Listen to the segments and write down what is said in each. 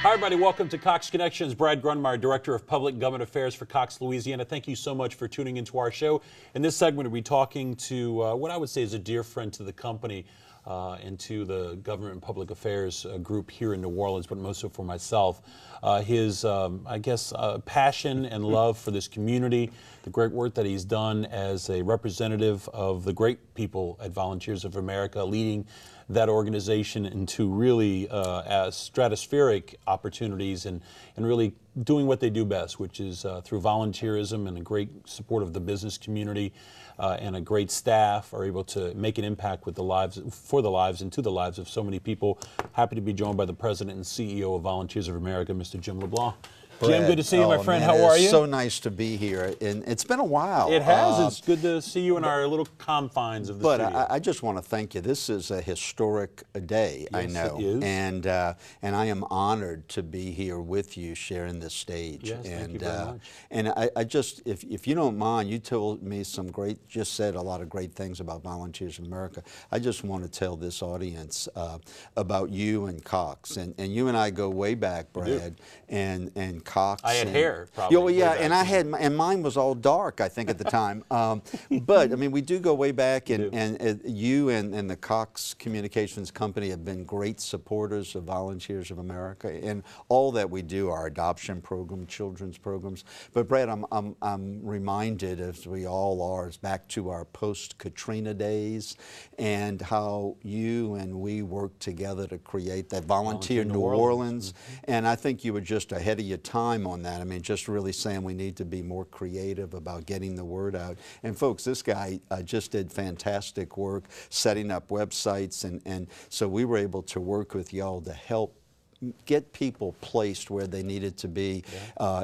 Hi, everybody. Welcome to Cox Connections. Brad Grundmeyer, Director of Public Government Affairs for Cox, Louisiana. Thank you so much for tuning into our show. In this segment, we'll be talking to what I would say is a dear friend to the company and to the Government and Public Affairs group here in New Orleans, but most so for myself. His, passion and love for this community, the great work that he's done as a representative of the great people at Volunteers of America, leading that organization into really stratospheric opportunities and really doing what they do best, which is through volunteerism and a great support of the business community and a great staff are able to make an impact with the lives and to the lives of so many people. Happy to be joined by the President and CEO of Volunteers of America, Mr. Jim Leblanc. Brad, Jim, good to see you, my friend. Man, How are you? It's so nice to be here, and it's been a while. It has. It's good to see you in our little confines of the studio. But I just want to thank you. This is a historic day, yes, I know, it is. And I am honored to be here with you, sharing this stage. Yes, thank you very much. And I just, if you don't mind, you told me just said a lot of great things about Volunteers of America. I just want to tell this audience about you and Cox, and you and I go way back, Brad, and Cox. I had hair, probably. Yeah, and mine was all dark, I think, at the time. But I mean, we do go way back, and you and the Cox Communications Company have been great supporters of Volunteers of America and all that we do, our adoption program, children's programs. But Brad, I'm reminded, as we all are, back to our post-Katrina days and how you and we worked together to create that Volunteer New Orleans. And I think you were just ahead of your time on that. I mean, just really saying we need to be more creative about getting the word out. And folks, this guy just did fantastic work setting up websites, and so we were able to work with y'all to help get people placed where they needed to be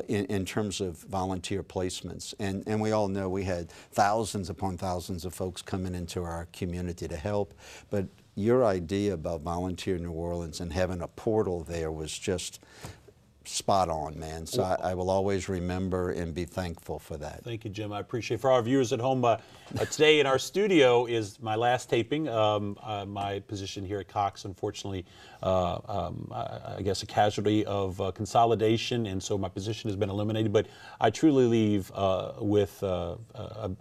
in terms of volunteer placements. And we all know we had thousands upon thousands of folks coming into our community to help, but your idea about Volunteer New Orleans and having a portal there was just spot on, man. So I will always remember and be thankful for that. Thank you, Jim. I appreciate it. For our viewers at home, today in our studio is my last taping. My position here at Cox, unfortunately, I guess a casualty of consolidation, and so my position has been eliminated. But I truly leave with a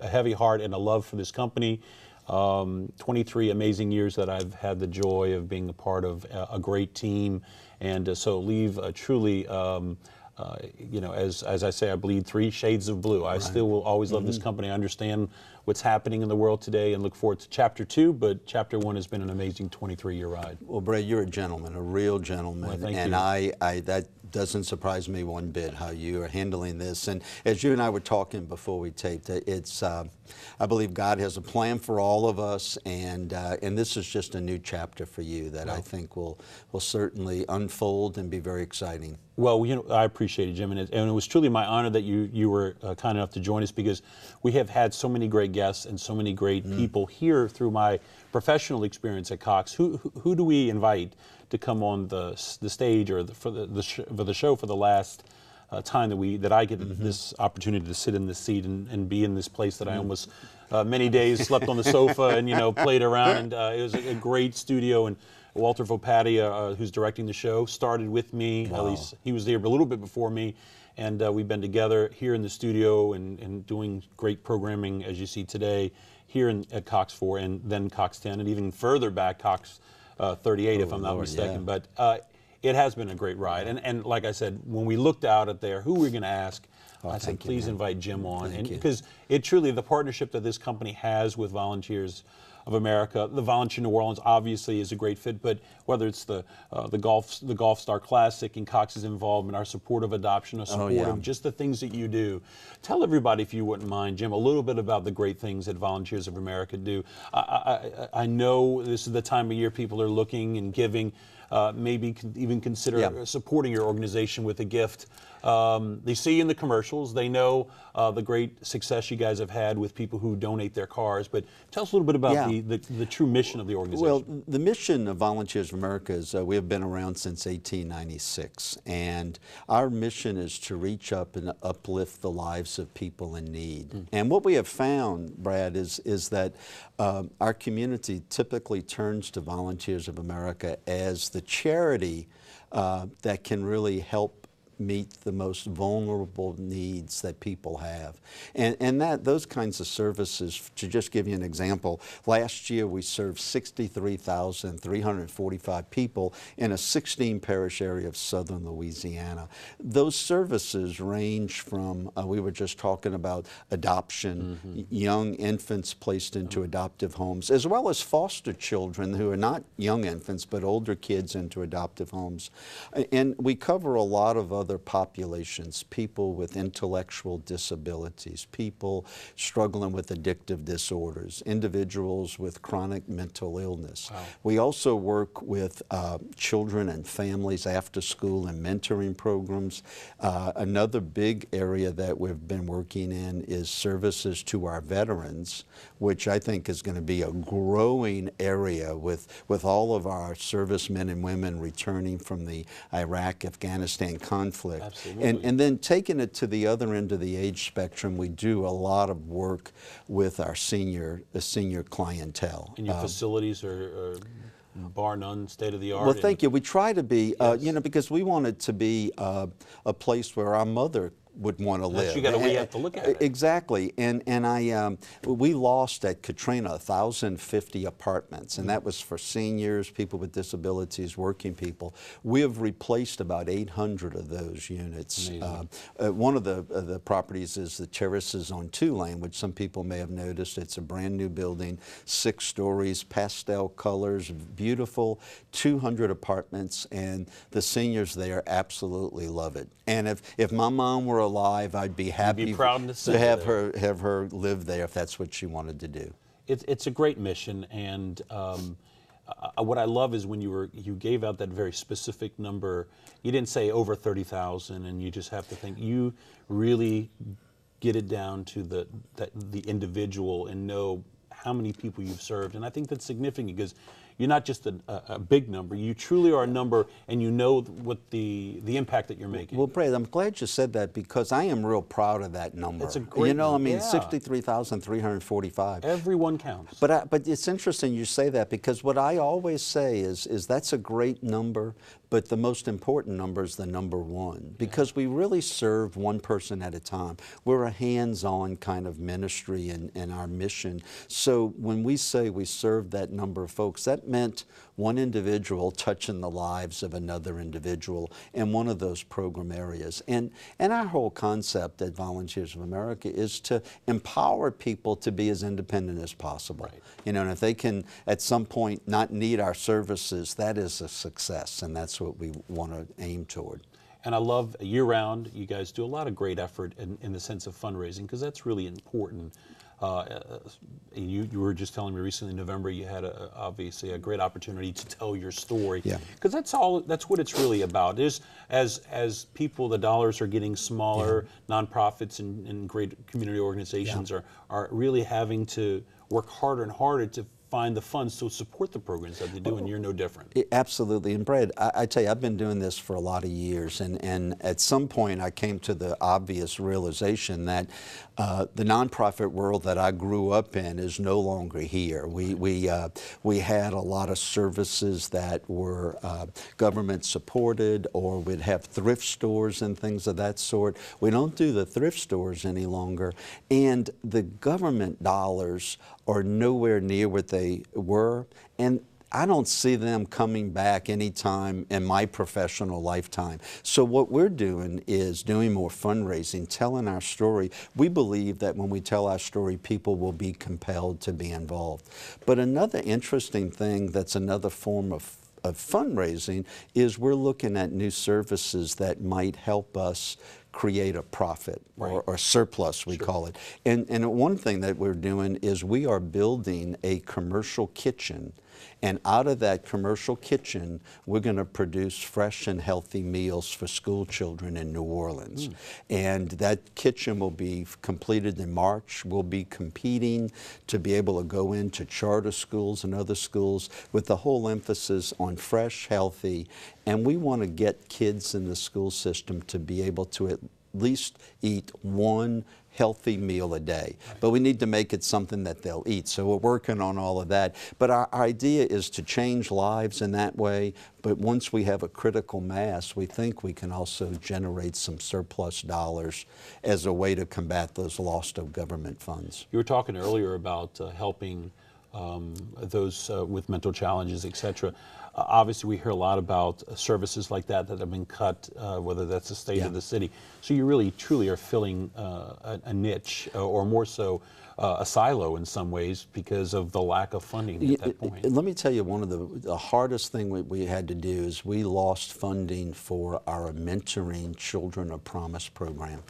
heavy heart and a love for this company. 23 amazing years that I've had the joy of being a part of a great team, and so leave truly, you know, as I say, I bleed 3 shades of blue. I still will always love this company. I understand what's happening in the world today and look forward to Chapter 2, but Chapter 1 has been an amazing 23-year ride. Well, Brad, you're a gentleman, a real gentleman, well, thank and you. that doesn't surprise me one bit how you are handling this. And as you and I were talking before we taped, it's I believe God has a plan for all of us, and this is just a new chapter for you that I think will certainly unfold and be very exciting. Well, you know, I appreciate it, Jim, and it was truly my honor that you were kind enough to join us, because we have had so many great guests and so many great people here through my professional experience at Cox. Who do we invite to come on the stage or for the show for the last time that I get this opportunity to sit in this seat and be in this place that I almost many days slept on the sofa and played around, and it was a great studio. And Walter Vopatia, who's directing the show, started with me. Wow. At least he was there a little bit before me, and we've been together here in the studio and doing great programming, as you see today, here at Cox 4 and then Cox 10, and even further back, Cox 38, if I'm not mistaken. Yeah. But it has been a great ride. And like I said, when we looked out at there, who we're going to ask, I said, please invite Jim on. And because it truly, the partnership that this company has with Volunteers of America, the Volunteer New Orleans obviously is a great fit, but whether it's the Golf Star Classic and Cox's involvement, our support of adoption, our support of just the things that you do. Tell everybody, if you wouldn't mind, Jim, a little bit about the great things that Volunteers of America do. I know this is the time of year people are looking and giving. Maybe even consider supporting your organization with a gift. They see you in the commercials. They know the great success you guys have had with people who donate their cars. But tell us a little bit about the true mission of the organization. Well, the mission of Volunteers of America is we have been around since 1896. And our mission is to reach up and uplift the lives of people in need. And what we have found, Brad, is that our community typically turns to Volunteers of America as the charity that can really help meet the most vulnerable needs that people have. And those kinds of services, to just give you an example, last year we served 63,345 people in a 16 parish area of southern Louisiana. Those services range from, we were just talking about adoption, young infants placed into adoptive homes, as well as foster children who are not young infants but older kids into adoptive homes. And we cover a lot of other populations, people with intellectual disabilities, people struggling with addictive disorders, individuals with chronic mental illness. Wow. We also work with children and families after school and mentoring programs. Another big area that we've been working in is services to our veterans, which I think is going to be a growing area with all of our servicemen and women returning from the Iraq-Afghanistan conflict. And then taking it to the other end of the age spectrum, we do a lot of work with our senior clientele. And your facilities are bar none, state of the art. Well, thank you. We try to be, you know, because we want it to be a place where our mother would want to live. You got to we have to look at it. Exactly, and we lost at Katrina 1,050 apartments, and that was for seniors, people with disabilities, working people. We have replaced about 800 of those units. One of the properties is the Terraces on Tulane, which some people may have noticed. It's a brand new building, 6 stories, pastel colors, beautiful, 200 apartments, and the seniors there absolutely love it. And if my mom were alive, I'd be happy to have her live there if that's what she wanted to do. It's a great mission, and what I love is when you gave out that very specific number. You didn't say over 30,000, and you just have to think. You really get it down to the individual and know how many people you've served, and I think that's significant because you're not just a big number. You truly are a number, and you know what the impact that you're making. Well, Brad, I'm glad you said that because I am real proud of that number. It's a great You know, I mean, yeah. 63,345. Everyone counts. But it's interesting you say that because what I always say is that's a great number, but the most important number is the number 1 because we really serve one person at a time. We're a hands-on kind of ministry in our mission. So when we say we serve that number of folks, that meant one individual touching the lives of another individual in one of those program areas. And our whole concept at Volunteers of America is to empower people to be as independent as possible. Right. You know, and if they can at some point not need our services, that is a success, and that's what we want to aim toward. And I love year-round, you guys do a lot of great effort in the sense of fundraising because that's really important. You were just telling me recently in November you had obviously a great opportunity to tell your story. Yeah. Because that's what it's really about. Is as people, the dollars are getting smaller, nonprofits and great community organizations are really having to work harder and harder to find the funds to support the programs that they do, and you're no different. Absolutely. And Brad, I tell you, I've been doing this for a lot of years, and at some point I came to the obvious realization that the nonprofit world that I grew up in is no longer here. We had a lot of services that were government supported, or we'd have thrift stores and things of that sort. We don't do the thrift stores any longer, and the government dollars are nowhere near what they were, and I don't see them coming back anytime in my professional lifetime. So what we're doing is doing more fundraising, telling our story. We believe that when we tell our story, people will be compelled to be involved. But another interesting thing that's another form of fundraising is we're looking at new services that might help us create a profit or surplus, we call it. And one thing that we're doing is we are building a commercial kitchen, and out of that commercial kitchen, we're going to produce fresh and healthy meals for school children in New Orleans. And that kitchen will be completed in March. We'll be competing to be able to go into charter schools and other schools with the whole emphasis on fresh, healthy, and we want to get kids in the school system to be able to at least eat one healthy meal a day, but we need to make it something that they'll eat. So we're working on all of that. But our idea is to change lives in that way, but once we have a critical mass, we think we can also generate some surplus dollars as a way to combat those lost of government funds. You were talking earlier about helping those with mental challenges, etc. Obviously, we hear a lot about services like that have been cut, whether that's the state or the city. So you really, truly are filling a niche, or more so, a silo in some ways because of the lack of funding at that point. Let me tell you, one of the hardest thing we had to do is we lost funding for our Mentoring Children of Promise program.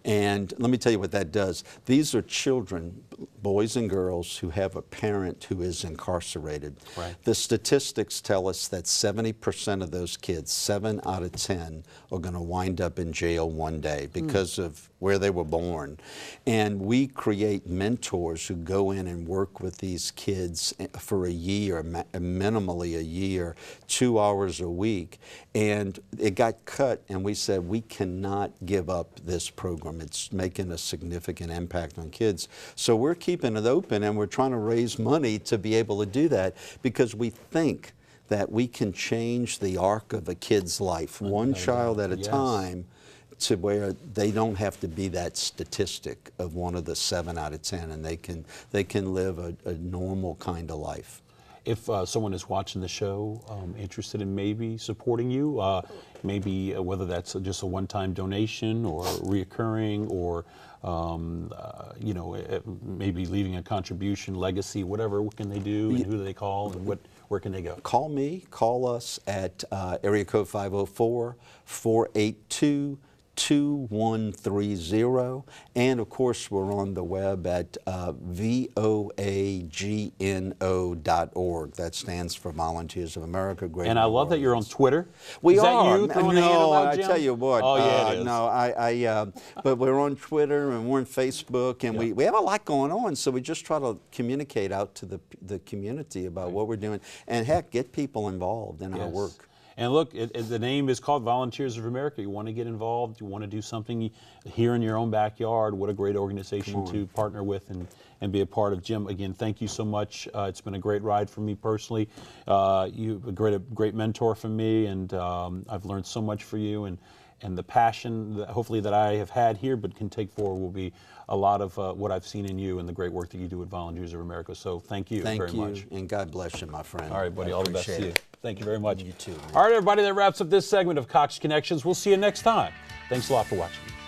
And let me tell you what that does. These are children, boys and girls, who have a parent who is incarcerated. Right. The statistics tell us that 70% of those kids, 7 out of 10, are going to wind up in jail one day because of where they were born. And we create mentors who go in and work with these kids for a year, minimally a year, 2 hours a week. And it got cut, and we said we cannot give up this program. It's making a significant impact on kids. So we're keeping it open, and we're trying to raise money to be able to do that, because we think that we can change the arc of a kid's life, one child at a time, to where they don't have to be that statistic of one of the 7 out of 10, and they can live a normal kind of life. If someone is watching the show, interested in maybe supporting you, maybe whether that's just a one-time donation or reoccurring, or you know, maybe leaving a contribution, legacy, whatever, what can they do, and who do they call, and where can they go? Call me, call us at area code 504-482-2130, and of course we're on the web at voagno.org. That stands for Volunteers of America. Great. And I love that you're on Twitter. We Is are. That you throwing a hand about, I Jim? tell you what. Oh yeah, it is. No, but we're on Twitter and we're on Facebook, and we have a lot going on. So we just try to communicate out to the community about what we're doing, and heck, get people involved in our work. And look, the name is called Volunteers of America. You want to get involved, you want to do something here in your own backyard. What a great organization to partner with and be a part of. Jim, again, thank you so much. It's been a great ride for me personally. You're a great mentor for me, and I've learned so much for you. And the passion, that hopefully, that I have had here but can take forward will be a lot of what I've seen in you and the great work that you do at Volunteers of America. So thank you very much. Thank you, and God bless you, my friend. All right, buddy, all the best to you. Thank you very much. You too, man. All right, everybody, that wraps up this segment of Cox Connections. We'll see you next time. Thanks a lot for watching.